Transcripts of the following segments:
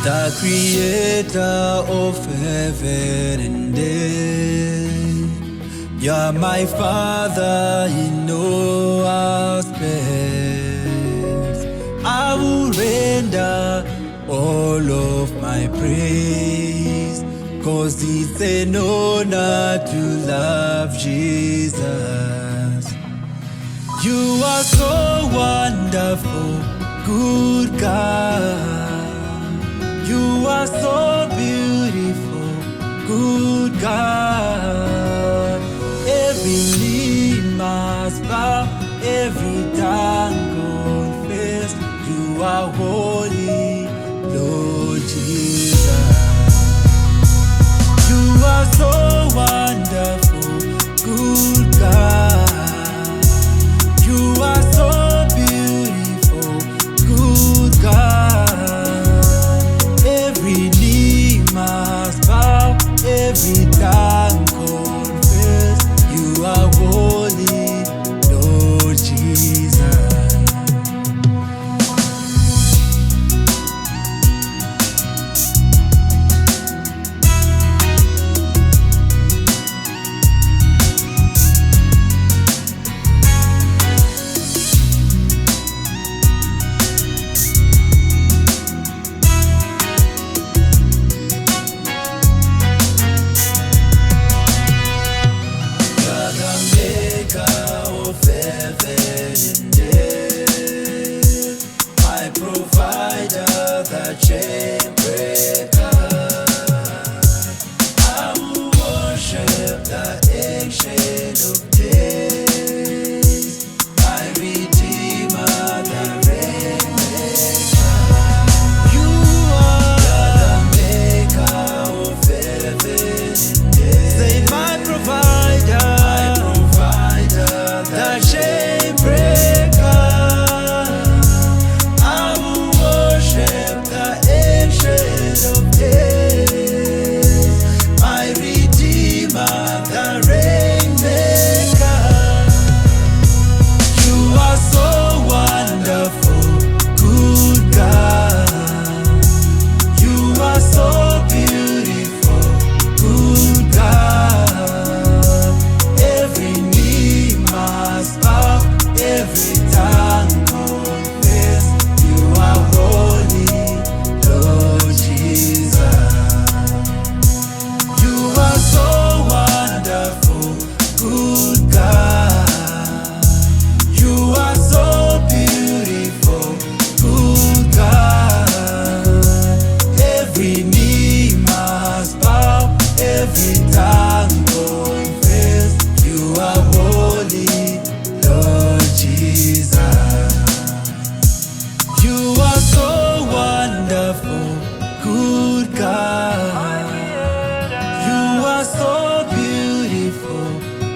the creator of heaven and earth. You're my Father in all aspects. I will render all of my praise, 'cause it's an honor to love Jesus. You are so wonderful, good God. You are so beautiful, good God. Every knee must bow, every tongue confess, you are holy, Lord Jesus. You are so wonderful, good God. You are so beautiful, good God. Every knee must bow, every tongue confess, you are holy, Lord Jesus.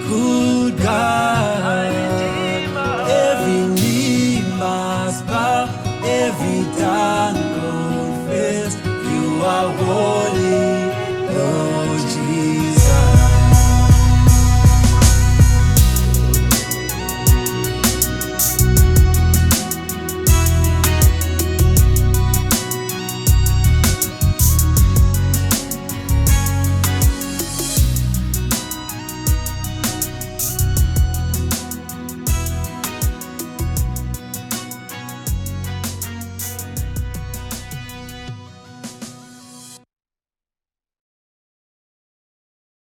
Good God.